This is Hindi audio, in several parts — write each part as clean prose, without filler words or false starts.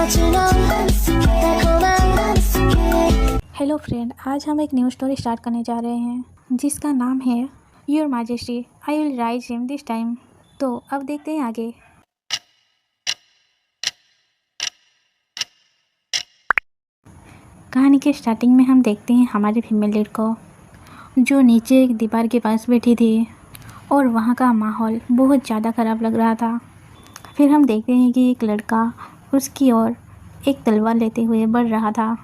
हेलो फ्रेंड, आज हम एक न्यू स्टोरी स्टार्ट करने जा रहे हैं जिसका नाम है your majesty I will rise him this time. तो अब देखते हैं आगे। कहानी के स्टार्टिंग में हम देखते हैं हमारी फीमेल लीड को जो नीचे एक दीवार के पास बैठी थी और वहाँ का माहौल बहुत ज़्यादा ख़राब लग रहा था। फिर हम देखते हैं कि एक लड़का उसकी ओर एक तलवार लेते हुए बढ़ रहा था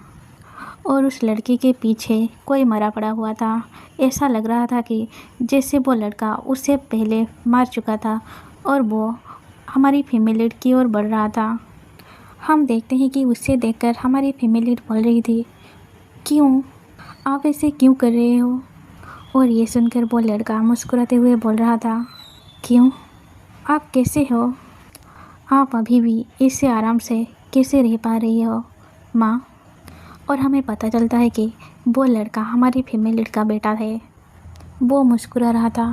और उस लड़के के पीछे कोई मरा पड़ा हुआ था। ऐसा लग रहा था कि जैसे वो लड़का उससे पहले मार चुका था और वो हमारी फीमेल लीड की ओर बढ़ रहा था। हम देखते हैं कि उससे देखकर हमारी फीमेल लीड बोल रही थी, क्यों आप ऐसे क्यों कर रहे हो? और ये सुनकर वो लड़का मुस्कुराते हुए बोल रहा था, क्यों, आप कैसे हो? आप अभी भी इससे आराम से कैसे रह पा रही हो माँ? और हमें पता चलता है कि वो लड़का हमारी फीमेल लीड का बेटा है। वो मुस्कुरा रहा था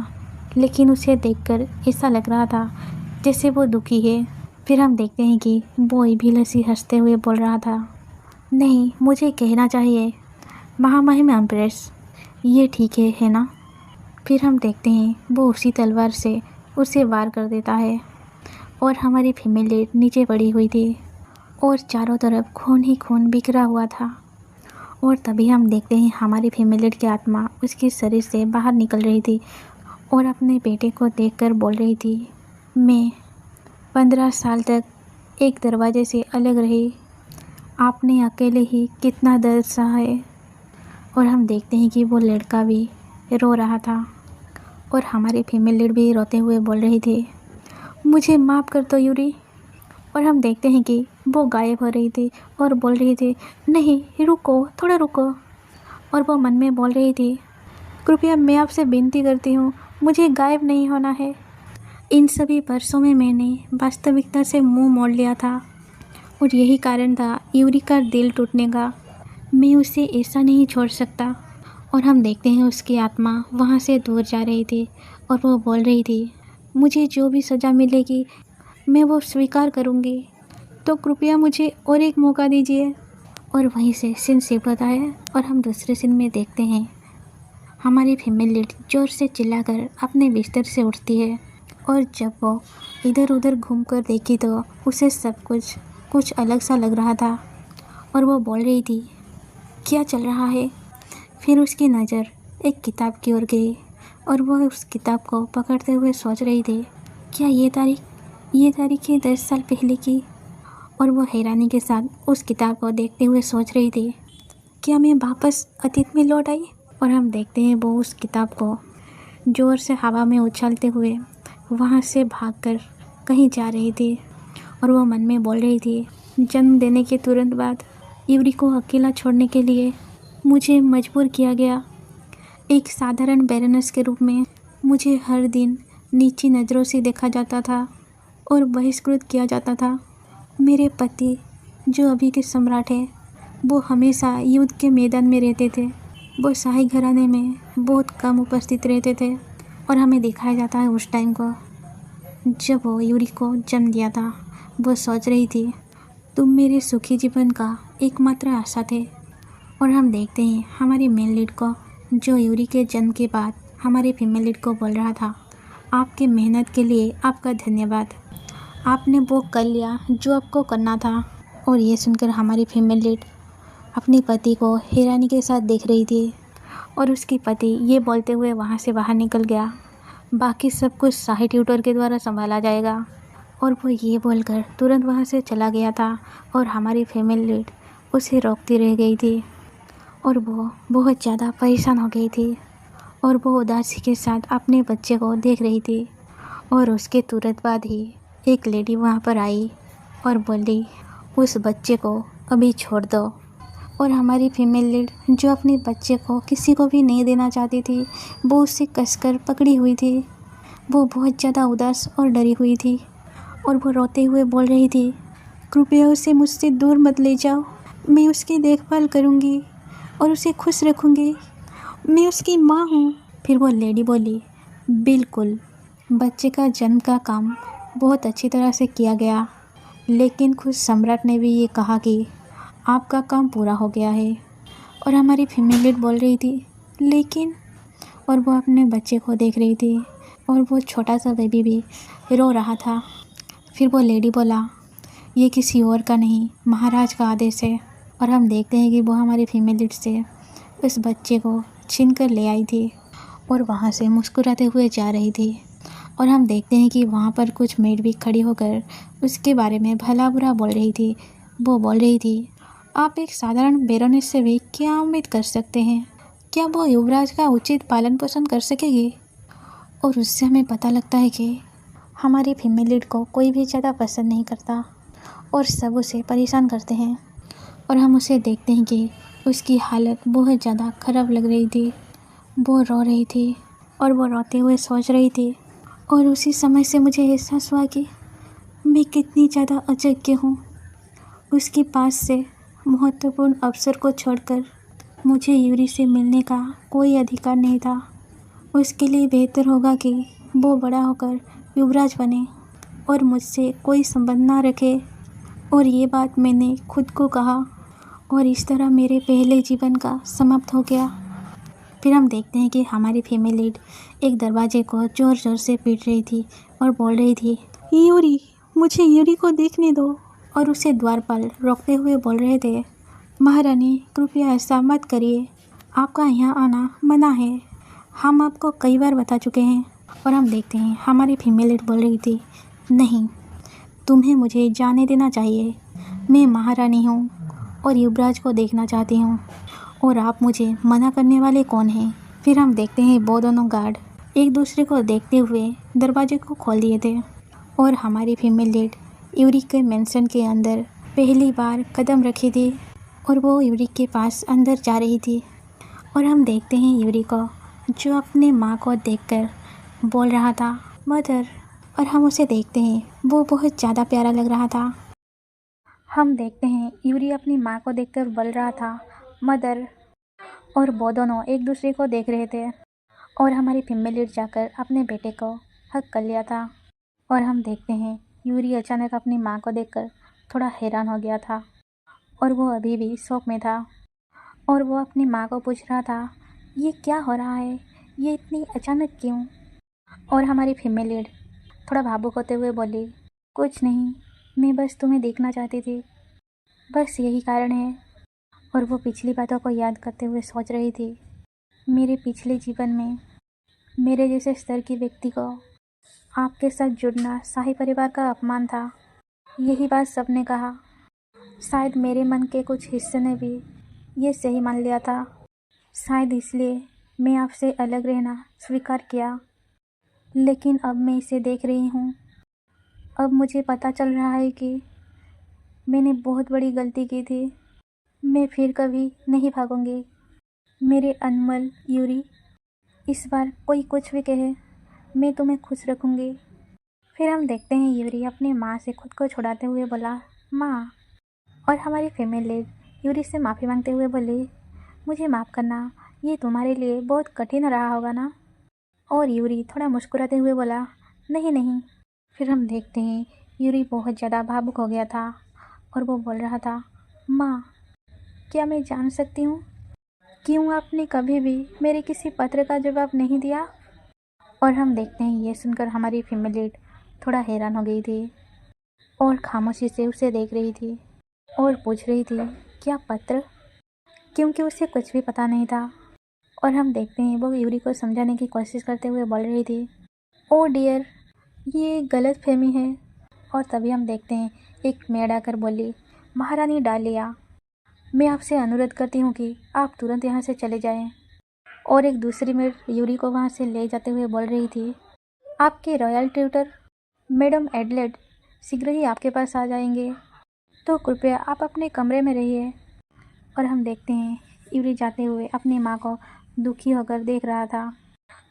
लेकिन उसे देखकर ऐसा लग रहा था जैसे वो दुखी है। फिर हम देखते हैं कि वो भी हंसते हुए बोल रहा था, नहीं, मुझे कहना चाहिए महामहिम एम्प्रेस, ये ठीक है ना? फिर हम देखते हैं वो उसी तलवार से उसे वार कर देता है और हमारी फीमेल लीड नीचे पड़ी हुई थी और चारों तरफ खून ही खून बिखरा हुआ था। और तभी हम देखते हैं हमारी फीमेल लीड की आत्मा उसके शरीर से बाहर निकल रही थी और अपने बेटे को देखकर बोल रही थी, मैं 15 साल तक एक दरवाजे से अलग रही, आपने अकेले ही कितना दर्द सहा है। और हम देखते हैं कि वो लड़का भी रो रहा था और हमारी फीमेल लीड भी रोते हुए बोल रही थी, मुझे माफ़ कर दो यूरी। और हम देखते हैं कि वो गायब हो रही थी और बोल रही थी, नहीं रुको, थोड़ा रुको। और वो मन में बोल रही थी, कृपया मैं आपसे विनती करती हूँ, मुझे गायब नहीं होना है। इन सभी वर्षों में मैंने वास्तविकता से मुंह मोड़ लिया था और यही कारण था यूरी का दिल टूटने का। मैं उसे ऐसा नहीं छोड़ सकता। और हम देखते हैं उसकी आत्मा वहाँ से दूर जा रही थी और वो बोल रही थी, मुझे जो भी सज़ा मिलेगी मैं वो स्वीकार करूँगी, तो कृपया मुझे और एक मौका दीजिए। और वहीं से सीन शिफ्ट होता है और हम दूसरे सीन में देखते हैं हमारी फीमेल लीड ज़ोर से चिल्लाकर अपने बिस्तर से उठती है और जब वो इधर उधर घूमकर देखी तो उसे सब कुछ अलग सा लग रहा था और वो बोल रही थी, क्या चल रहा है? फिर उसकी नज़र एक किताब की ओर गई और वह उस किताब को पकड़ते हुए सोच रही थी, क्या ये तारीख है 10 साल पहले की? और वो हैरानी के साथ उस किताब को देखते हुए सोच रही थी, क्या मैं वापस अतीत में लौट आई? और हम देखते हैं वो उस किताब को ज़ोर से हवा में उछालते हुए वहाँ से भागकर कहीं जा रही थी और वो मन में बोल रही थी, जन्म देने के तुरंत बाद यूरी को अकेला छोड़ने के लिए मुझे मजबूर किया गया। एक साधारण बैरनेस के रूप में मुझे हर दिन नीची नज़रों से देखा जाता था और बहिष्कृत किया जाता था। मेरे पति जो अभी के सम्राट हैं, वो हमेशा युद्ध के मैदान में रहते थे। वो शाही घराने में बहुत कम उपस्थित रहते थे और हमें दिखाया जाता है उस टाइम को जब वो यूरी को जन्म दिया था। वो सोच रही थी, तुम मेरे सुखी जीवन का एकमात्र आशा थे। और हम देखते हैं हमारी मेल लीड को जो यूरी के जन्म के बाद हमारी फीमेल लीड को बोल रहा था, आपकी मेहनत के लिए आपका धन्यवाद, आपने वो कर लिया जो आपको करना था। और ये सुनकर हमारी फीमेल लीड अपने पति को हैरानी के साथ देख रही थी और उसके पति ये बोलते हुए वहाँ से बाहर निकल गया, बाकी सब कुछ शाही ट्यूटर के द्वारा संभाला जाएगा। और वो ये बोलकर तुरंत वहाँ से चला गया था और हमारी फीमेल लीड उसे रोकती रह गई थी और वो बहुत ज़्यादा परेशान हो गई थी और वो उदासी के साथ अपने बच्चे को देख रही थी। और उसके तुरंत बाद ही एक लेडी वहाँ पर आई और बोली, उस बच्चे को अभी छोड़ दो। और हमारी फीमेल लीड जो अपने बच्चे को किसी को भी नहीं देना चाहती थी, वो उससे कसकर पकड़ी हुई थी। वो बहुत ज़्यादा उदास और डरी हुई थी और वो रोते हुए बोल रही थी, कृपया उसे मुझसे दूर मत ले जाओ, मैं उसकी देखभाल करूँगी और उसे खुश रखूँगी, मैं उसकी माँ हूँ। फिर वो लेडी बोली, बिल्कुल, बच्चे का जन्म का काम बहुत अच्छी तरह से किया गया, लेकिन खुद सम्राट ने भी ये कहा कि आपका काम पूरा हो गया है। और हमारी फीमेल लीड बोल रही थी लेकिन, और वो अपने बच्चे को देख रही थी और वो छोटा सा बेबी भी रो रहा था। फिर वो लेडी बोला, ये किसी और का नहीं, महाराज का आदेश है। और हम देखते हैं कि वो हमारी फीमेल लीड से उस बच्चे को छीन कर ले आई थी और वहाँ से मुस्कुराते हुए जा रही थी। और हम देखते हैं कि वहाँ पर कुछ मेड भी खड़ी होकर उसके बारे में भला बुरा बोल रही थी। वो बोल रही थी, आप एक साधारण बेरोनेस से भी क्या उम्मीद कर सकते हैं? क्या वो युवराज का उचित पालन पोषण कर सकेगी? और उससे हमें पता लगता है कि हमारी फीमेल लीड को कोई भी ज़्यादा पसंद नहीं करता और सब उसे परेशान करते हैं। और हम उसे देखते हैं कि उसकी हालत बहुत ज़्यादा ख़राब लग रही थी। वो रो रही थी और वो रोते हुए सोच रही थी। और उसी समय से मुझे एहसास हुआ कि मैं कितनी ज़्यादा अयोग्य हूँ। उसके पास से महत्वपूर्ण अवसर को छोड़कर मुझे यूरी से मिलने का कोई अधिकार नहीं था। उसके लिए बेहतर होगा कि वो बड़ा होकर युवराज बने और मुझसे कोई संबंध ना रखे। और ये बात मैंने खुद को कहा और इस तरह मेरे पहले जीवन का समाप्त हो गया। फिर हम देखते हैं कि हमारी फीमेल लीड एक दरवाजे को ज़ोर ज़ोर से पीट रही थी और बोल रही थी, यूरी, मुझे यूरी को देखने दो। और उसे द्वारपाल रोकते हुए बोल रहे थे, महारानी कृपया ऐसा मत करिए, आपका यहाँ आना मना है, हम आपको कई बार बता चुके हैं। और हम देखते हैं हमारी फीमेल लीड बोल रही थी, नहीं, तुम्हें मुझे जाने देना चाहिए, मैं महारानी हूँ और युवराज को देखना चाहती हूँ और आप मुझे मना करने वाले कौन हैं? फिर हम देखते हैं वो दोनों गार्ड एक दूसरे को देखते हुए दरवाजे को खोल दिए थे और हमारी फीमेल लीड यूरी के मेंशन के अंदर पहली बार कदम रखी थी और वो यूरी के पास अंदर जा रही थी। और हम देखते हैं यूरी को जो अपने माँ को देखकर बोल रहा था, मदर। और हम उसे देखते हैं वो बहुत ज़्यादा प्यारा लग रहा था। हम देखते हैं यूरी अपनी माँ को देखकर बोल रहा था, मदर। और वो दोनों एक दूसरे को देख रहे थे और हमारी फीमेल लीड जाकर अपने बेटे को हक कर लिया था। और हम देखते हैं यूरी अचानक अपनी माँ को देखकर थोड़ा हैरान हो गया था और वो अभी भी शौक में था। और वो अपनी माँ को पूछ रहा था, ये क्या हो रहा है, ये इतनी अचानक क्यों? और हमारी फीमेल लीड थोड़ा भावुक होते हुए बोली, कुछ नहीं, मैं बस तुम्हें देखना चाहती थी, बस यही कारण है। और वो पिछली बातों को याद करते हुए सोच रही थी, मेरे पिछले जीवन में मेरे जैसे स्तर की व्यक्ति को आपके साथ जुड़ना शाही परिवार का अपमान था। यही बात सबने कहा। शायद मेरे मन के कुछ हिस्से ने भी ये सही मान लिया था। शायद इसलिए मैं आपसे अलग रहना स्वीकार किया। लेकिन अब मैं इसे देख रही हूँ। अब मुझे पता चल रहा है कि मैंने बहुत बड़ी गलती की थी। मैं फिर कभी नहीं भागूंगी। मेरे अनमोल यूरी, इस बार कोई कुछ भी कहे, मैं तुम्हें खुश रखूंगी। फिर हम देखते हैं यूरी अपनी माँ से खुद को छुड़ाते हुए बोला, माँ। और हमारी फीमेल लीड यूरी से माफ़ी मांगते हुए बोली, मुझे माफ़ करना, ये तुम्हारे लिए बहुत कठिन रहा होगा ना? और यूरी थोड़ा मुस्कुराते हुए बोला, नहीं नहीं। फिर हम देखते हैं यूरी बहुत ज़्यादा भावुक हो गया था और वो बोल रहा था, माँ, क्या मैं जान सकती हूँ क्यों आपने कभी भी मेरे किसी पत्र का जवाब नहीं दिया? और हम देखते हैं ये सुनकर हमारी फीमेल लीड थोड़ा हैरान हो गई थी और खामोशी से उसे देख रही थी और पूछ रही थी, क्या पत्र? क्योंकि उसे कुछ भी पता नहीं था। और हम देखते हैं वो यूरी को समझाने की कोशिश करते हुए बोल रही थी, ओ डियर, ये गलत फहमी है। और तभी हम देखते हैं एक मेड आकर बोली, महारानी डालिया, मैं आपसे अनुरोध करती हूँ कि आप तुरंत यहाँ से चले जाएं। और एक दूसरी मेड यूरी को वहाँ से ले जाते हुए बोल रही थी, आपके रॉयल ट्यूटर मैडम एडलेड शीघ्र ही आपके पास आ जाएंगे, तो कृपया आप अपने कमरे में रहिए। और हम देखते हैं यूरी जाते हुए अपनी माँ को दुखी होकर देख रहा था।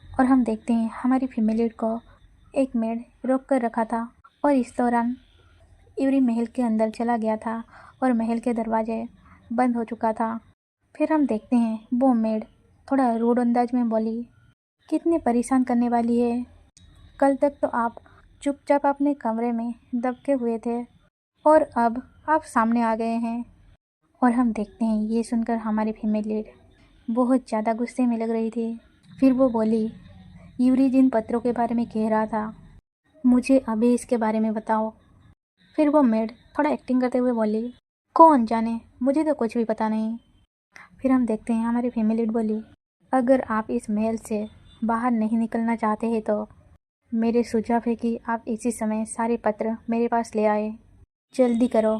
और हम देखते हैं हमारी फीमेल लीड को एक मेड रोक कर रखा था और इस दौरान यूरी महल के अंदर चला गया था और महल के दरवाजे बंद हो चुका था। फिर हम देखते हैं वो मेड थोड़ा रूड अंदाज में बोली, कितने परेशान करने वाली है, कल तक तो आप चुपचाप अपने कमरे में दबके हुए थे और अब आप सामने आ गए हैं। और हम देखते हैं ये सुनकर हमारी फीमेल लीड बहुत ज़्यादा गुस्से में लग रही थी। फिर वो बोली, यूरी जिन पत्रों के बारे में कह रहा था, मुझे अभी इसके बारे में बताओ। फिर वो मेड थोड़ा एक्टिंग करते हुए बोली, कौन जाने, मुझे तो कुछ भी पता नहीं। फिर हम देखते हैं हमारी फीमेल लीड बोली, अगर आप इस महल से बाहर नहीं निकलना चाहते हैं तो मेरे सुझाव है कि आप इसी समय सारे पत्र मेरे पास ले आए, जल्दी करो।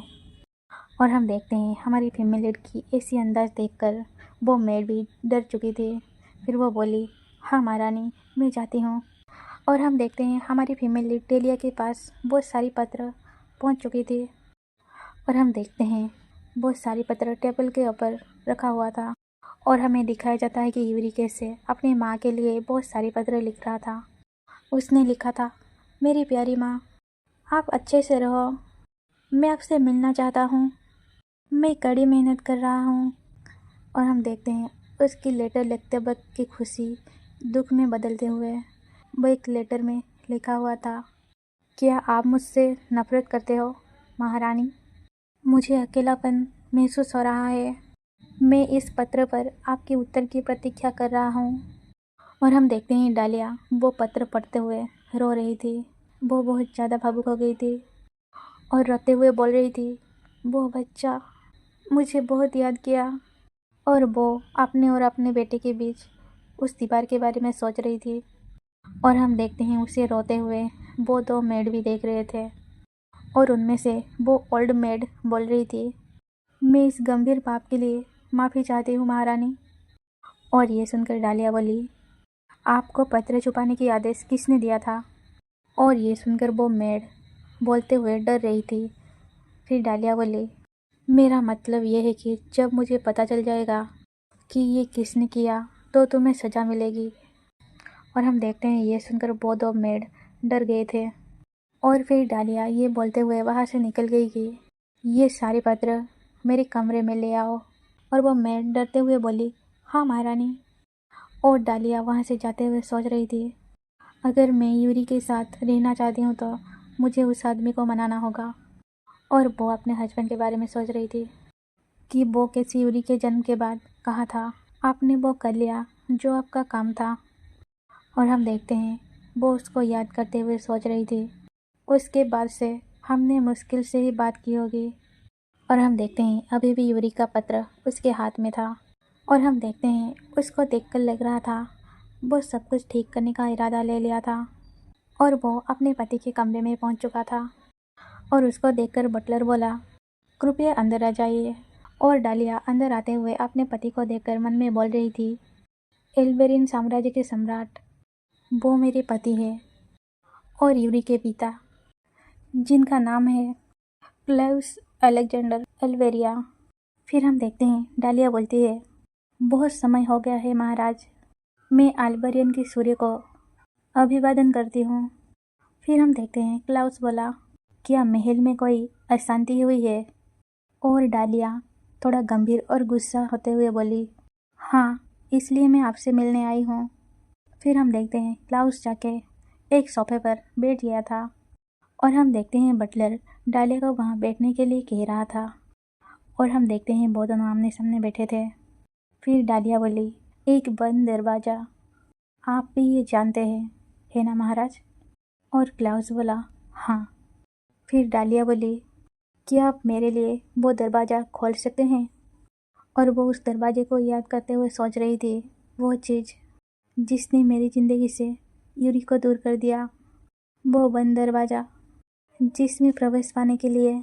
और हम देखते हैं हमारी फीमेल लीड की ऐसी अंदाज देखकर वो मेड भी डर चुकी थी। फिर वो बोली, हाँ महारानी, मैं जाती हूँ। और हम देखते हैं हमारी फीमेल लीड डेलिया के पास बहुत सारी पत्र पहुँच चुकी थी। और हम देखते हैं बहुत सारी पत्र टेबल के ऊपर रखा हुआ था और हमें दिखाया जाता है कि यूरी कैसे अपनी माँ के लिए बहुत सारी पत्र लिख रहा था। उसने लिखा था, मेरी प्यारी माँ, आप अच्छे से रहो, मैं आपसे मिलना चाहता हूँ, मैं कड़ी मेहनत कर रहा हूँ। और हम देखते हैं उसकी लेटर लिखते वक्त की खुशी दुख में बदलते हुए वो एक लेटर में लिखा हुआ था, क्या आप मुझसे नफरत करते हो महारानी? मुझे अकेलापन महसूस हो रहा है, मैं इस पत्र पर आपके उत्तर की प्रतीक्षा कर रहा हूँ। और हम देखते हैं डालिया वो पत्र पढ़ते हुए रो रही थी। वो बहुत ज़्यादा भावुक हो गई थी और रोते हुए बोल रही थी, वो बच्चा मुझे बहुत याद किया। और वो अपने और अपने बेटे के बीच उस दीवार के बारे में सोच रही थी। और हम देखते हैं उसे रोते हुए वो दो मेड भी देख रहे थे और उनमें से वो ओल्ड मेड बोल रही थी, मैं इस गंभीर पाप के लिए माफ़ी चाहती हूँ महारानी। और ये सुनकर डालिया बोली, आपको पत्र छुपाने की आदेश किसने दिया था? और ये सुनकर वो मेड बोलते हुए डर रही थी। फिर डालिया बोली, मेरा मतलब ये है कि जब मुझे पता चल जाएगा कि ये किसने किया तो तुम्हें सज़ा मिलेगी। और हम देखते हैं ये सुनकर वो दो मेड डर गए थे। और फिर डालिया ये बोलते हुए वहाँ से निकल गई कि ये सारे पत्र मेरे कमरे में ले आओ। और वो मेड डरते हुए बोली, हाँ महारानी। और डालिया वहाँ से जाते हुए सोच रही थी, अगर मैं यूरी के साथ रहना चाहती हूँ तो मुझे उस आदमी को मनाना होगा। और वो अपने हस्बैंड के बारे में सोच रही थी कि वो कैसे यूरी के जन्म के बाद कहा था, आपने वो कर लिया जो आपका काम था। और हम देखते हैं वो उसको याद करते हुए सोच रही थी, उसके बाद से हमने मुश्किल से ही बात की होगी। और हम देखते हैं अभी भी यूरी का पत्र उसके हाथ में था। और हम देखते हैं उसको देखकर लग रहा था वो सब कुछ ठीक करने का इरादा ले लिया था और वो अपने पति के कमरे में पहुंच चुका था। और उसको देखकर बटलर बोला, कृपया अंदर आ जाइए। और डालिया अंदर आते हुए अपने पति को देखकर मन में बोल रही थी, एल्बेरिन साम्राज्य के सम्राट वो मेरे पति है और यूरी के पिता जिनका नाम है क्लेवस अलेक्जेंडर एल्वेरिया। फिर हम देखते हैं डालिया बोलती है, बहुत समय हो गया है महाराज, मैं अल्बेरियन के सूर्य को अभिवादन करती हूँ। फिर हम देखते हैं क्लाउस बोला, क्या महल में कोई अशांति हुई है? और डालिया थोड़ा गंभीर और गुस्सा होते हुए बोली, हाँ, इसलिए मैं आपसे मिलने आई हूँ। फिर हम देखते हैं क्लाउस जाके एक सोफे पर बैठ गया था और हम देखते हैं बटलर डालिया को वहाँ बैठने के लिए कह रहा था। और हम देखते हैं वो दोनों आमने सामने बैठे थे। फिर डालिया बोली, एक बंद दरवाज़ा, आप भी ये जानते हैं, है ना महाराज? और क्लाउस बोला, हाँ। फिर डालिया बोली, क्या आप मेरे लिए वो दरवाज़ा खोल सकते हैं? और वो उस दरवाजे को याद करते हुए सोच रही थी, वो चीज़ जिसने मेरी ज़िंदगी से यूरी को दूर कर दिया, वो बंद दरवाज़ा जिसमें प्रवेश पाने के लिए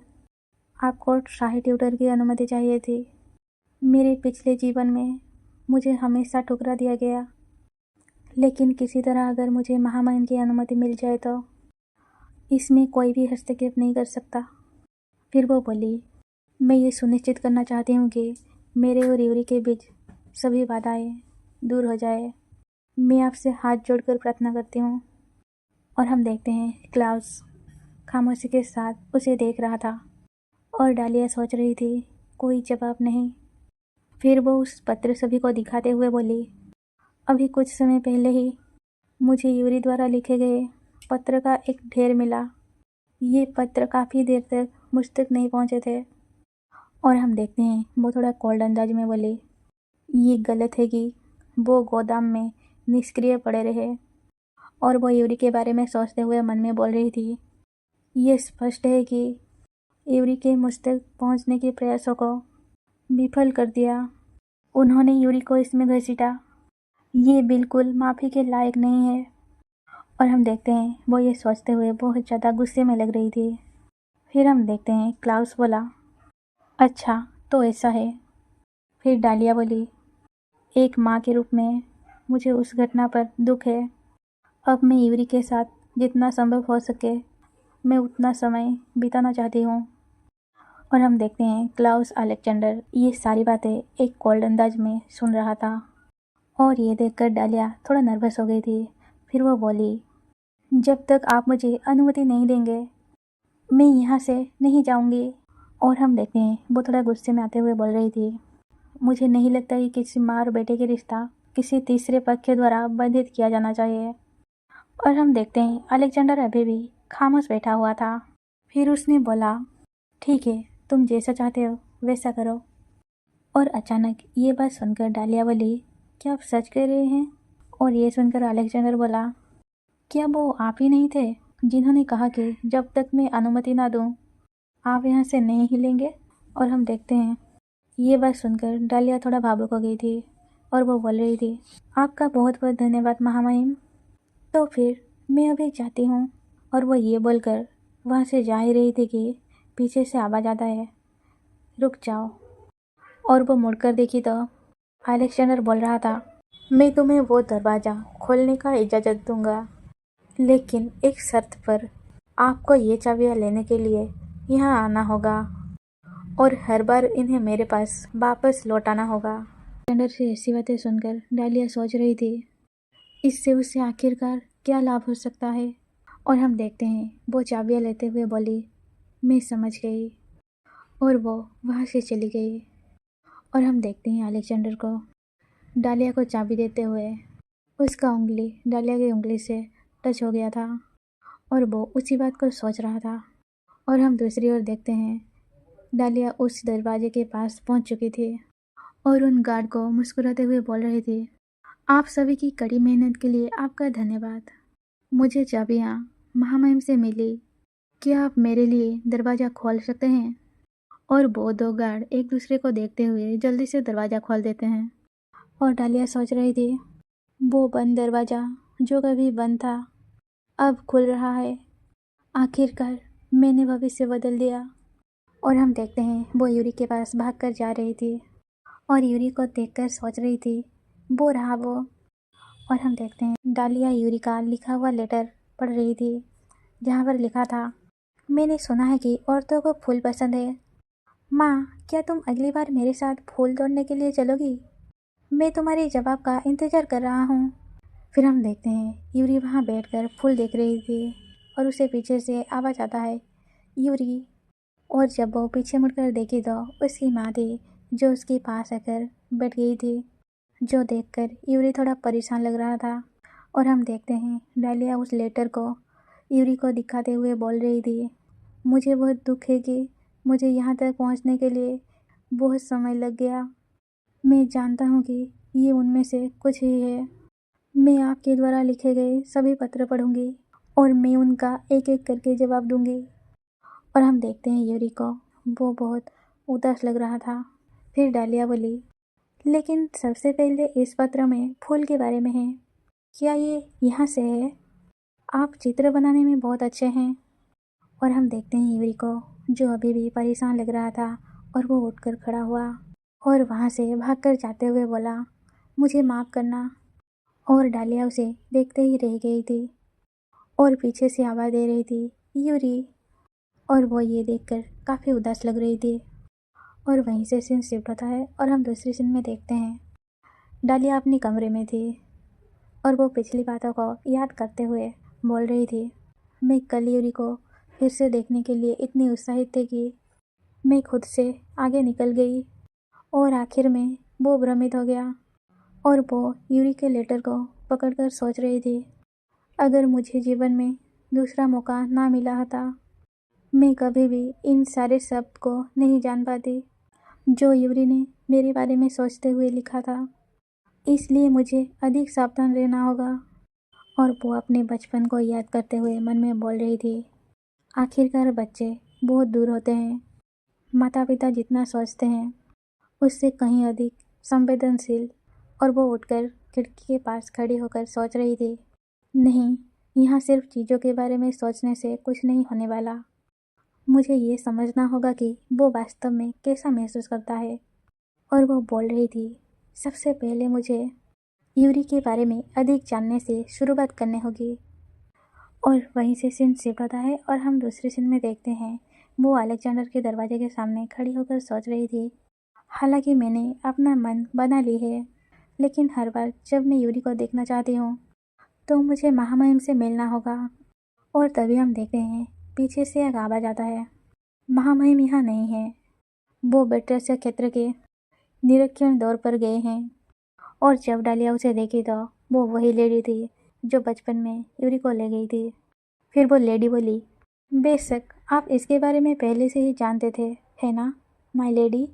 आपको शाही ट्यूटर की अनुमति चाहिए थी। मेरे पिछले जीवन में मुझे हमेशा ठुकरा दिया गया, लेकिन किसी तरह अगर मुझे महामहिम की अनुमति मिल जाए तो इसमें कोई भी हस्तक्षेप नहीं कर सकता। फिर वो बोली, मैं ये सुनिश्चित करना चाहती हूँ कि मेरे और यूरी के बीच सभी बाधाएं दूर हो जाए। मैं आपसे हाथ जोड़कर प्रार्थना करती हूँ। और हम देखते हैं क्लाउस खामोशी के साथ उसे देख रहा था और डालिया सोच रही थी, कोई जवाब नहीं। फिर वो उस पत्र सभी को दिखाते हुए बोली, अभी कुछ समय पहले ही मुझे यूरी द्वारा लिखे गए पत्र का एक ढेर मिला। ये पत्र काफ़ी देर तक मुझ तक नहीं पहुँचे थे। और हम देखते हैं वो थोड़ा कोल्ड अंदाज में बोली, ये गलत है कि वो गोदाम में निष्क्रिय पड़े रहे। और वो यूरी के बारे में सोचते हुए मन में बोल रही थी, ये स्पष्ट है कि यूरी के मुझ तक पहुँचने के प्रयासों को विफल कर दिया। उन्होंने यूरी को इसमें घसीटा। ये बिल्कुल माफ़ी के लायक नहीं है। और हम देखते हैं वो ये सोचते हुए बहुत ज़्यादा गुस्से में लग रही थी। फिर हम देखते हैं क्लाउस बोला, अच्छा तो ऐसा है। फिर डालिया बोली, एक माँ के रूप में मुझे उस घटना पर दुख है। अब मैं यूरी के साथ जितना संभव हो सके मैं उतना समय बिताना चाहती हूँ। और हम देखते हैं क्लाउस अलेक्जेंडर ये सारी बातें एक कोल्ड अंदाज में सुन रहा था। और ये देखकर डालिया थोड़ा नर्वस हो गई थी। फिर वो बोली, जब तक आप मुझे अनुमति नहीं देंगे मैं यहाँ से नहीं जाऊँगी। और हम देखते हैं वो थोड़ा गुस्से में आते हुए बोल रही थी, मुझे नहीं लगता कि किसी माँ और बेटे के रिश्ता किसी तीसरे पक्ष के द्वारा बाधित किया जाना चाहिए। और हम देखते हैं अलेक्जेंडर अभी भी खामोश बैठा हुआ था। फिर उसने बोला, ठीक है तुम जैसा चाहते हो वैसा करो। और अचानक ये बात सुनकर डालिया बोली, क्या आप सच कह रहे हैं? और ये सुनकर अलेक्जेंडर बोला, क्या वो आप ही नहीं थे जिन्होंने कहा कि जब तक मैं अनुमति ना दूं आप यहाँ से नहीं हिलेंगे? और हम देखते हैं ये बात सुनकर डालिया थोड़ा भावुक हो गई थी और वो बोल रही थी, आपका बहुत बहुत धन्यवाद महामहिम। तो फिर मैं अभी जाती हूँ। और वो ये बोलकर वहाँ से जा ही रही थी कि पीछे से आवाज़ आता है, रुक जाओ। और वो मुड़कर देखी तो अलेक्जेंडर बोल रहा था, मैं तुम्हें वो दरवाज़ा खोलने का इजाज़त दूंगा, लेकिन एक शर्त पर। आपको ये चाबियाँ लेने के लिए यहाँ आना होगा और हर बार इन्हें मेरे पास वापस लौटाना होगा। अलेक्जेंडर से ऐसी बातें सुनकर डालिया सोच रही थी, इससे उसे आखिरकार क्या लाभ हो सकता है। और हम देखते हैं वो चाबियाँ लेते हुए बोली, मैं समझ गई। और वो वहाँ से चली गई। और हम देखते हैं अलेक्जेंडर को डालिया को चाबी देते हुए उसका उंगली डालिया की उंगली से टच हो गया था और वो उसी बात को सोच रहा था। और हम दूसरी ओर देखते हैं डालिया उस दरवाजे के पास पहुंच चुकी थी और उन गार्ड को मुस्कुराते हुए बोल रही थी, आप सभी की कड़ी मेहनत के लिए आपका धन्यवाद। मुझे चाबियाँ महामहिम से मिली, क्या आप मेरे लिए दरवाज़ा खोल सकते हैं? और वो दो गार्ड एक दूसरे को देखते हुए जल्दी से दरवाज़ा खोल देते हैं। और डालिया सोच रही थी, वो बंद दरवाज़ा जो कभी बंद था अब खुल रहा है। आखिरकार मैंने भविष्य बदल दिया। और हम देखते हैं वो यूरी के पास भागकर जा रही थी और यूरी को देखकर सोच रही थी, वो रहा वो। और हम देखते हैं डालिया यूरी का लिखा हुआ लेटर पढ़ रही थी जहाँ पर लिखा था, मैंने सुना है कि औरतों को फूल पसंद है। माँ, क्या तुम अगली बार मेरे साथ फूल तोड़ने के लिए चलोगी? मैं तुम्हारे जवाब का इंतज़ार कर रहा हूँ। फिर हम देखते हैं यूरी वहाँ बैठकर फूल देख रही थी और उसे पीछे से आवाज़ आता है, यूरी। और जब वो पीछे मुड़कर देखी तो उसकी माँ थी जो उसके पास आकर बैठ गई थी, जो देखकर यूरी थोड़ा परेशान लग रहा था। और हम देखते हैं डालिया उस लेटर को यूरी को दिखाते हुए बोल रही थी, मुझे बहुत दुख है कि मुझे यहाँ तक पहुँचने के लिए बहुत समय लग गया। मैं जानता हूँ कि ये उनमें से कुछ ही है। मैं आपके द्वारा लिखे गए सभी पत्र पढ़ूंगी और मैं उनका एक एक करके जवाब दूंगी। और हम देखते हैं यूरी को वो बहुत उदास लग रहा था। फिर डालिया बोली, लेकिन सबसे पहले इस पत्र में फूल के बारे में है, क्या ये यहाँ से है? आप चित्र बनाने में बहुत अच्छे हैं। और हम देखते हैं यूरी को जो अभी भी परेशान लग रहा था और वो उठकर खड़ा हुआ और वहाँ से भागकर जाते हुए बोला, मुझे माफ़ करना। और डालिया उसे देखते ही रह गई थी और पीछे से आवाज़ दे रही थी, यूरी। और वो ये देखकर काफ़ी उदास लग रही थी। और वहीं से सीन शिफ्ट होता है और हम दूसरी सीन में देखते हैं डालिया अपने कमरे में थी और वो पिछली बातों को याद करते हुए बोल रही थी, मैं कल यूरी को फिर से देखने के लिए इतनी उत्साहित थी कि मैं खुद से आगे निकल गई और आखिर में वो भ्रमित हो गया। और वो यूरी के लेटर को पकड़कर सोच रही थी, अगर मुझे जीवन में दूसरा मौका ना मिला होता मैं कभी भी इन सारे शब्द को नहीं जान पाती जो यूरी ने मेरे बारे में सोचते हुए लिखा था। इसलिए मुझे अधिक सावधान रहना होगा। और वो अपने बचपन को याद करते हुए मन में बोल रही थी, आखिरकार बच्चे बहुत दूर होते हैं। माता पिता जितना सोचते हैं उससे कहीं अधिक संवेदनशील। और वो उठकर खिड़की के पास खड़ी होकर सोच रही थी, नहीं, यहाँ सिर्फ चीज़ों के बारे में सोचने से कुछ नहीं होने वाला। मुझे ये समझना होगा कि वो वास्तव में कैसा महसूस करता है। और वो बोल रही थी, सबसे पहले मुझे यूरी के बारे में अधिक जानने से शुरुआत करनी होगी। और वहीं से सीन शिफ्ट होता है और हम दूसरे सीन में देखते हैं वो अलेक्जेंडर के दरवाजे के सामने खड़ी होकर सोच रही थी, हालांकि मैंने अपना मन बना ली है, लेकिन हर बार जब मैं यूरी को देखना चाहती हूँ तो मुझे महामहिम से मिलना होगा। और तभी हम देखते हैं पीछे से एक आवाज आता है, महामहिम यहाँ नहीं है, वो बेटरसिया क्षेत्र के निरीक्षण दौर पर गए हैं। और जब डालिया उसे देखी तो वो वही लेडी थी जो बचपन में यूरी को ले गई थी। फिर वो लेडी बोली, बेशक आप इसके बारे में पहले से ही जानते थे, है ना माय लेडी।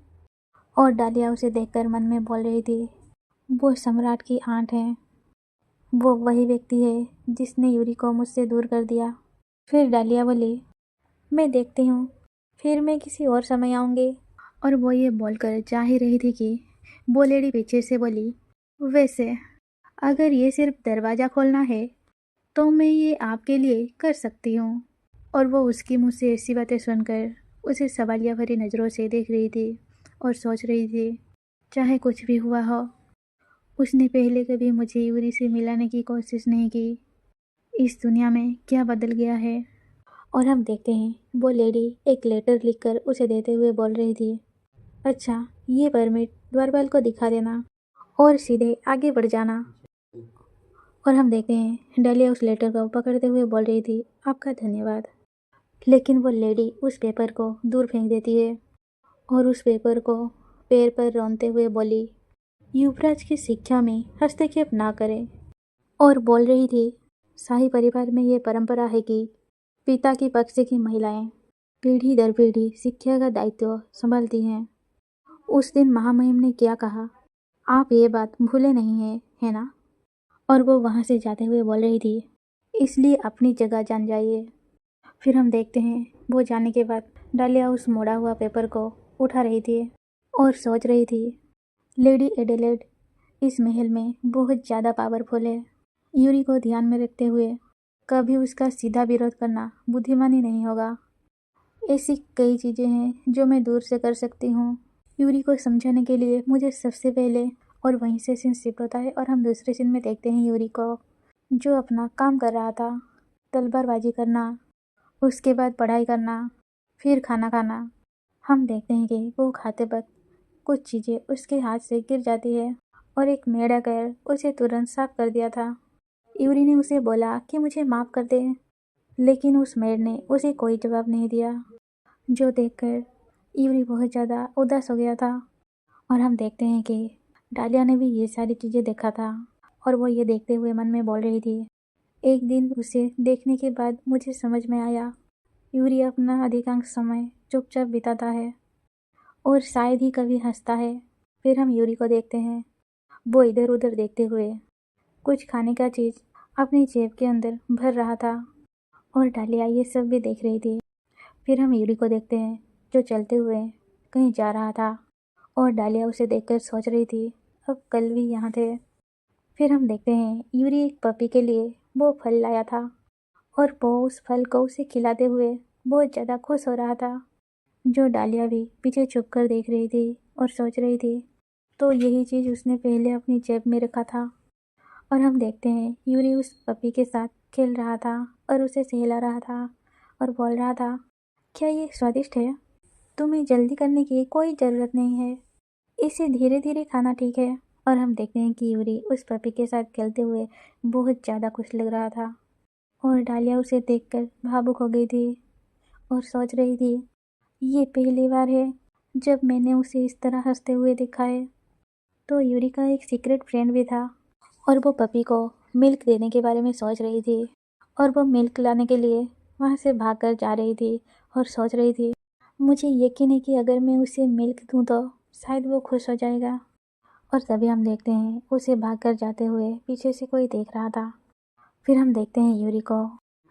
और डालिया उसे देखकर मन में बोल रही थी, वो सम्राट की आंट है, वो वही व्यक्ति है जिसने यूरी को मुझसे दूर कर दिया। फिर डालिया बोली, मैं देखती हूँ, फिर मैं किसी और समय आऊँगी। और वो ये बोलकर जा ही रही थी कि वो लेडी पीछे से बोली, वैसे अगर ये सिर्फ दरवाज़ा खोलना है तो मैं ये आपके लिए कर सकती हूँ। और वो उसकी मुँह से ऐसी बातें सुनकर उसे सवालिया भरी नज़रों से देख रही थी और सोच रही थी, चाहे कुछ भी हुआ हो, उसने पहले कभी मुझे यूरी से मिलाने की कोशिश नहीं की। इस दुनिया में क्या बदल गया है। और हम देखते हैं वो लेडी एक लेटर लिखकर उसे देते हुए बोल रही थी, अच्छा ये परमिट द्वारपाल को दिखा देना और सीधे आगे बढ़ जाना। और हम देखते हैं डालिया उस लेटर को पकड़ते हुए बोल रही थी, आपका धन्यवाद। लेकिन वो लेडी उस पेपर को दूर फेंक देती है और उस पेपर को पैर पर रौंदते हुए बोली, युवराज की शिक्षा में हस्तक्षेप ना करें। और बोल रही थी, शाही परिवार में ये परंपरा है कि पिता की पक्ष की महिलाएं पीढ़ी दर पीढ़ी शिक्षा का दायित्व संभालती हैं। उस दिन महामहिम ने क्या कहा, आप ये बात भूले नहीं हैं, है ना। और वो वहाँ से जाते हुए बोल रही थी, इसलिए अपनी जगह जान जाइए। फिर हम देखते हैं वो जाने के बाद डालिया उस मोड़ा हुआ पेपर को उठा रही थी और सोच रही थी, लेडी एडेलेड इस महल में बहुत ज़्यादा पावरफुल है। यूरी को ध्यान में रखते हुए कभी उसका सीधा विरोध करना बुद्धिमानी नहीं होगा। ऐसी कई चीज़ें हैं जो मैं दूर से कर सकती हूँ। यूरी को समझाने के लिए मुझे सबसे पहले। और वहीं से सीन शिफ्ट होता है और हम दूसरे सीन में देखते हैं यूरी को जो अपना काम कर रहा था, तलवारबाजी करना, उसके बाद पढ़ाई करना, फिर खाना खाना। हम देखते हैं कि वो खाते वक्त कुछ चीज़ें उसके हाथ से गिर जाती है और एक मेढक आकर उसे तुरंत साफ कर दिया था। यूरी ने उसे बोला कि मुझे माफ़ कर दे, लेकिन उस मेढ ने उसे कोई जवाब नहीं दिया, जो देखकर यूरी बहुत ज़्यादा उदास हो गया था। और हम देखते हैं कि डालिया ने भी ये सारी चीज़ें देखा था और वो ये देखते हुए मन में बोल रही थी, एक दिन उसे देखने के बाद मुझे समझ में आया, यूरी अपना अधिकांश समय चुपचाप बिताता है और शायद ही कभी हंसता है। फिर हम यूरी को देखते हैं वो इधर उधर देखते हुए कुछ खाने का चीज़ अपनी जेब के अंदर भर रहा था और डालिया ये सब भी देख रही थी। फिर हम यूरी को देखते हैं जो चलते हुए कहीं जा रहा था और डालिया उसे देखकर सोच रही थी, अब कल भी यहाँ थे। फिर हम देखते हैं यूरी एक पपी के लिए वो फल लाया था और वो उस फल को उसे खिलाते हुए बहुत ज़्यादा खुश हो रहा था, जो डालिया भी पीछे छुप कर देख रही थी और सोच रही थी, तो यही चीज़ उसने पहले अपनी जेब में रखा था। और हम देखते हैं यूरी उस पपी के साथ खेल रहा था और उसे सहला रहा था और बोल रहा था, क्या ये स्वादिष्ट है, तुम्हें जल्दी करने की कोई ज़रूरत नहीं है, इसे धीरे धीरे खाना, ठीक है। और हम देखते हैं कि यूरी उस पपी के साथ खेलते हुए बहुत ज़्यादा खुश लग रहा था और डालिया उसे देखकर भावुक हो गई थी और सोच रही थी, ये पहली बार है जब मैंने उसे इस तरह हंसते हुए देखा है। तो यूरी का एक सीक्रेट फ्रेंड भी था और वो पपी को मिल्क देने के बारे में सोच रही थी और वो मिल्क लाने के लिए वहाँ से भागकर जा रही थी और सोच रही थी मुझे यकीन है कि अगर मैं उसे मिल्क दूँ तो शायद वो खुश हो जाएगा। और तभी हम देखते हैं उसे भागकर जाते हुए पीछे से कोई देख रहा था। फिर हम देखते हैं यूरी को।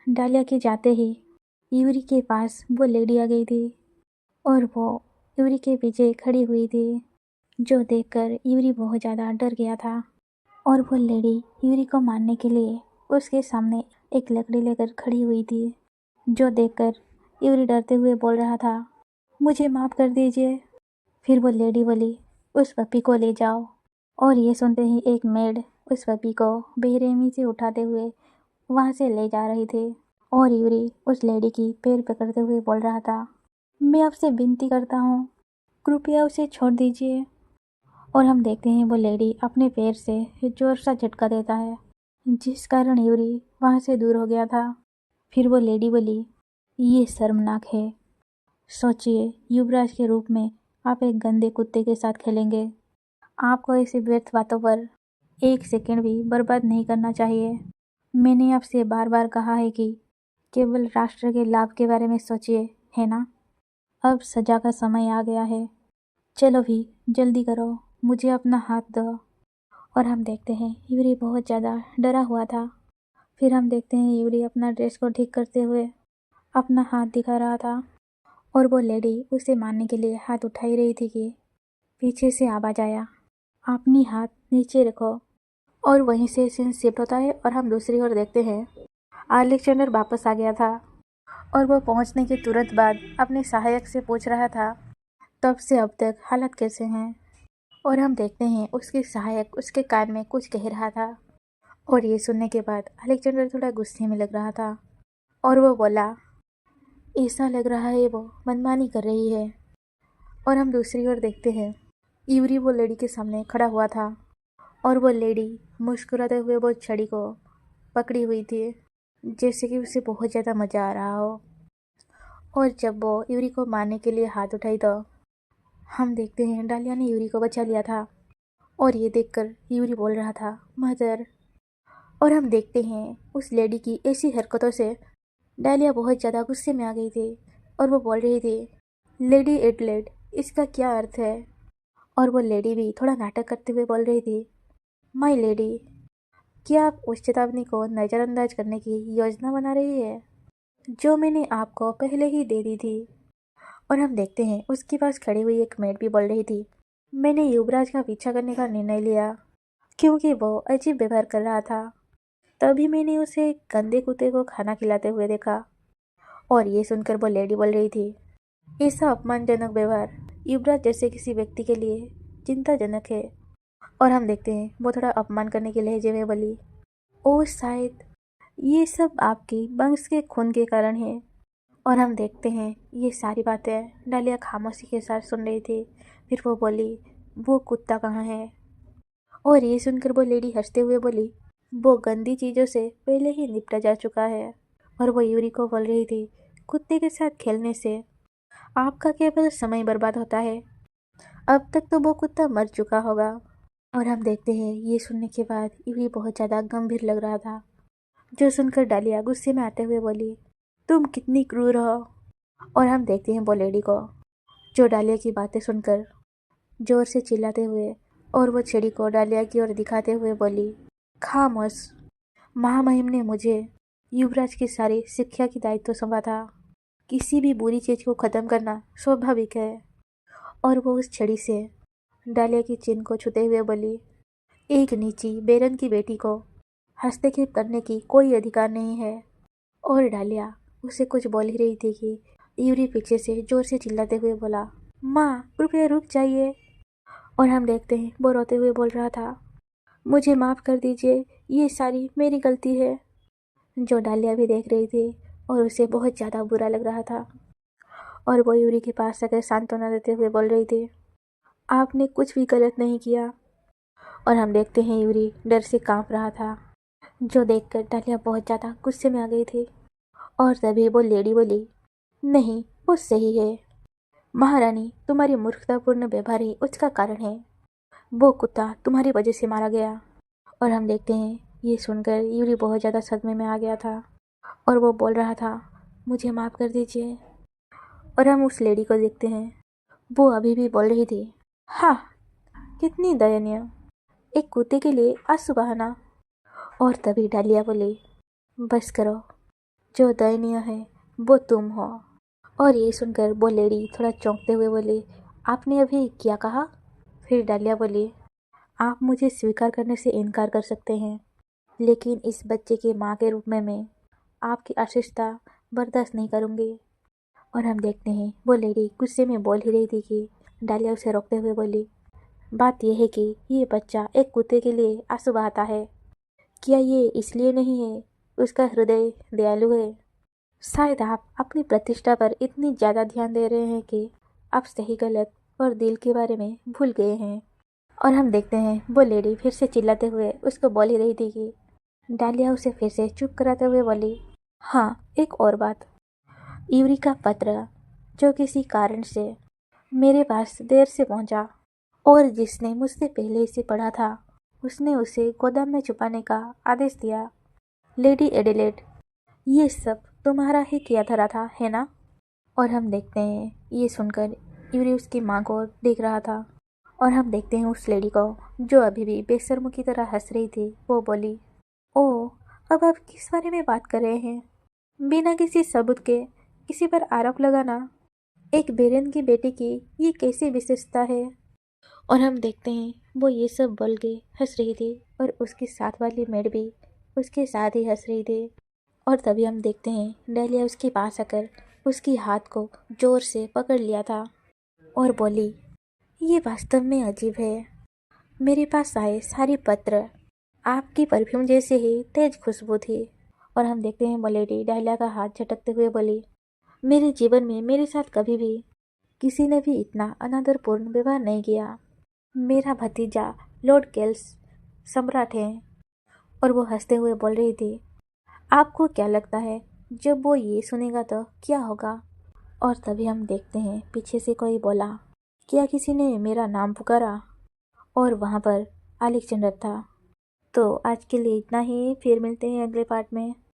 डालिया के जाते ही यूरी के पास वो लेडी आ गई थी और वो यूरी के पीछे खड़ी हुई थी, जो देखकर यूरी बहुत ज़्यादा डर गया था। और वो लेडी यूरी को मारने के लिए उसके सामने एक लकड़ी लेकर खड़ी हुई थी, जो देखकर यूरी डरते हुए बोल रहा था मुझे माफ़ कर दीजिए। फिर वो लेडी बोली उस पपी को ले जाओ। और ये सुनते ही एक मेड उस पपी को बेरहमी से उठाते हुए वहाँ से ले जा रही थी। और यूरी उस लेडी की पैर पकड़ते हुए बोल रहा था मैं आपसे विनती करता हूँ, कृपया उसे छोड़ दीजिए। और हम देखते हैं वो लेडी अपने पैर से जोर सा झटका देता है, जिस कारण यूरी वहाँ से दूर हो गया था। फिर वो लेडी बोली ये शर्मनाक है, सोचिए युवराज के रूप में आप एक गंदे कुत्ते के साथ खेलेंगे। आपको ऐसी व्यर्थ बातों पर एक सेकंड भी बर्बाद नहीं करना चाहिए। मैंने आपसे बार बार कहा है कि केवल राष्ट्र के लाभ के बारे में सोचिए, है ना? अब सजा का समय आ गया है, चलो भी जल्दी करो, मुझे अपना हाथ दो। और हम देखते हैं यूरी बहुत ज़्यादा डरा हुआ था। फिर हम देखते हैं यूरी अपना ड्रेस को ठीक करते हुए अपना हाथ दिखा रहा था और वो लेडी उसे मारने के लिए हाथ उठाई रही थी कि पीछे से आवाज़ आया अपनी हाथ नीचे रखो। और वहीं से सीन शिफ्ट होता है और हम दूसरी ओर देखते हैं अलेक्जेंडर वापस आ गया था और वो पहुंचने के तुरंत बाद अपने सहायक से पूछ रहा था तब से अब तक हालत कैसे हैं। और हम देखते हैं उसके सहायक उसके कान में कुछ कह रहा था और ये सुनने के बाद अलेक्जेंडर थोड़ा गुस्से में लग रहा था और वो बोला ऐसा लग रहा है वो मनमानी कर रही है। और हम दूसरी ओर देखते हैं यूरी वो लेडी के सामने खड़ा हुआ था और वो लेडी मुस्कुराते हुए वो छड़ी को पकड़ी हुई थी, जैसे कि उसे बहुत ज़्यादा मज़ा आ रहा हो। और जब वो यूरी को मारने के लिए हाथ उठाई तो हम देखते हैं डालिया ने यूरी को बचा लिया था और ये देखकर यूरी बोल रहा था मदर। और हम देखते हैं उस लेडी की ऐसी हरकतों से डालिया बहुत ज़्यादा गुस्से में आ गई थी और वो बोल रही थी लेडी एडलेड इसका क्या अर्थ है। और वो लेडी भी थोड़ा नाटक करते हुए बोल रही थी माय लेडी, क्या आप उस चेतावनी को नज़रअंदाज करने की योजना बना रही है जो मैंने आपको पहले ही दे दी थी। और हम देखते हैं उसके पास खड़ी हुई एक मेड भी बोल रही थी मैंने युवराज का पीछा करने का निर्णय लिया क्योंकि वो अजीब व्यवहार कर रहा था, तभी मैंने उसे एक गंदे कुत्ते को खाना खिलाते हुए देखा। और ये सुनकर वो लेडी बोल रही थी ऐसा अपमानजनक व्यवहार युवराज जैसे किसी व्यक्ति के लिए चिंताजनक है। और हम देखते हैं वो थोड़ा अपमान करने के लहजे में बोली ओ शायद ये सब आपकी वंश के खून के कारण है। और हम देखते हैं ये सारी बातें डालिया खामोशी के साथ सुन रही थी। फिर वो बोली वो कुत्ता कहाँ है। और ये सुनकर वो लेडी हंसते हुए बोली वो गंदी चीज़ों से पहले ही निपटा जा चुका है। और वो यूरी को बोल रही थी कुत्ते के साथ खेलने से आपका केवल समय बर्बाद होता है, अब तक तो वो कुत्ता मर चुका होगा। और हम देखते हैं ये सुनने के बाद यूरी बहुत ज़्यादा गंभीर लग रहा था, जो सुनकर डालिया गुस्से में आते हुए बोली तुम कितनी क्रूर हो। और हम देखते हैं वो लेडी को, जो डालिया की बातें सुनकर जोर से चिल्लाते हुए और वो छड़ी को डालिया की ओर दिखाते हुए बोली खामोश, महामहिम ने मुझे युवराज की सारी शिक्षा की दायित्व सौंपा था, किसी भी बुरी चीज़ को ख़त्म करना स्वाभाविक है। और वो उस छड़ी से डालिया की चिन्ह को छूते हुए बोली एक नीची बेरन की बेटी को हस्तक्षेप करने की कोई अधिकार नहीं है। और डालिया उसे कुछ बोल ही रही थी कि यूरी पीछे से जोर से चिल्लाते हुए बोला माँ कृपया रुक जाइए। और हम देखते हैं वो रोते हुए बोल रहा था मुझे माफ़ कर दीजिए, ये सारी मेरी गलती है। जो डालिया भी देख रही थी और उसे बहुत ज़्यादा बुरा लग रहा था। और वो यूरी के पास आकर सांत्वना देते हुए बोल रही थी आपने कुछ भी गलत नहीं किया। और हम देखते हैं यूरी डर से कांप रहा था, जो देखकर डालिया बहुत ज़्यादा गुस्से में आ गई थी। और तभी वो लेडी बोली नहीं वो सही है महारानी, तुम्हारी मूर्खतापूर्ण व्यवहार ही उसका कारण है, वो कुत्ता तुम्हारी वजह से मारा गया। और हम देखते हैं ये सुनकर यूरी बहुत ज़्यादा सदमे में आ गया था और वो बोल रहा था मुझे माफ़ कर दीजिए। और हम उस लेडी को देखते हैं, वो अभी भी बोल रही थी, हाँ कितनी दयनीय, एक कुत्ते के लिए आंसू बहाना। और तभी डालिया बोली, बस करो, जो दयनीय है वो तुम हो। और ये सुनकर वो लेडी थोड़ा चौंकते हुए बोली, आपने अभी क्या कहा? फिर डालिया बोली, आप मुझे स्वीकार करने से इनकार कर सकते हैं, लेकिन इस बच्चे के माँ के रूप में मैं आपकी अशिष्टता बर्दाश्त नहीं करूँगी। और हम देखते हैं वो लेडी गुस्से में बोल ही रही थी कि डालिया उसे रोकते हुए बोली, बात यह है कि ये बच्चा एक कुत्ते के लिए आंसू बहाता है। क्या ये इसलिए नहीं है उसका हृदय दयालु है? शायद आप अपनी प्रतिष्ठा पर इतनी ज़्यादा ध्यान दे रहे हैं कि आप सही गलत और दिल के बारे में भूल गए हैं। और हम देखते हैं वो लेडी फिर से चिल्लाते हुए उसको बोल ही रही थी कि डालिया उसे फिर से चुप कराते हुए बोली, हाँ एक और बात, यूरी का पत्र जो किसी कारण से मेरे पास देर से पहुंचा और जिसने मुझसे पहले इसे पढ़ा था उसने उसे गोदाम में छुपाने का आदेश दिया। लेडी एडिलेड, ये सब तुम्हारा ही किया धरा था, है ना? और हम देखते हैं ये सुनकर यूरी उसकी माँ को देख रहा था। और हम देखते हैं उस लेडी को जो अभी भी बेशर्मों की तरह हंस रही थी। वो बोली, ओ अब आप किस बारे में बात कर रहे हैं? बिना किसी सबूत के किसी पर आरोप लगाना एक बेरेन की बेटी की ये कैसी विशेषता है? और हम देखते हैं वो ये सब बोल के हंस रही थी और उसकी साथ वाली मेड भी उसके साथ ही हंस रही थी। और तभी हम देखते हैं डालिया उसके पास आकर उसकी हाथ को जोर से पकड़ लिया था और बोली, ये वास्तव में अजीब है, मेरे पास आए सारे पत्र आपकी परफ्यूम जैसे ही तेज खुशबू थी। और हम देखते हैं वो लेडी डालिया का हाथ झटकते हुए बोली, मेरे जीवन में मेरे साथ कभी भी किसी ने भी इतना अनादरपूर्ण व्यवहार नहीं किया। मेरा भतीजा लॉर्ड केल्स सम्राट है। और वो हंसते हुए बोल रही थी, आपको क्या लगता है जब वो ये सुनेगा तो क्या होगा? और तभी हम देखते हैं पीछे से कोई बोला, क्या किसी ने मेरा नाम पुकारा? और वहाँ पर अलेक्जेंडर था। तो आज के लिए इतना ही, फिर मिलते हैं अगले पार्ट में।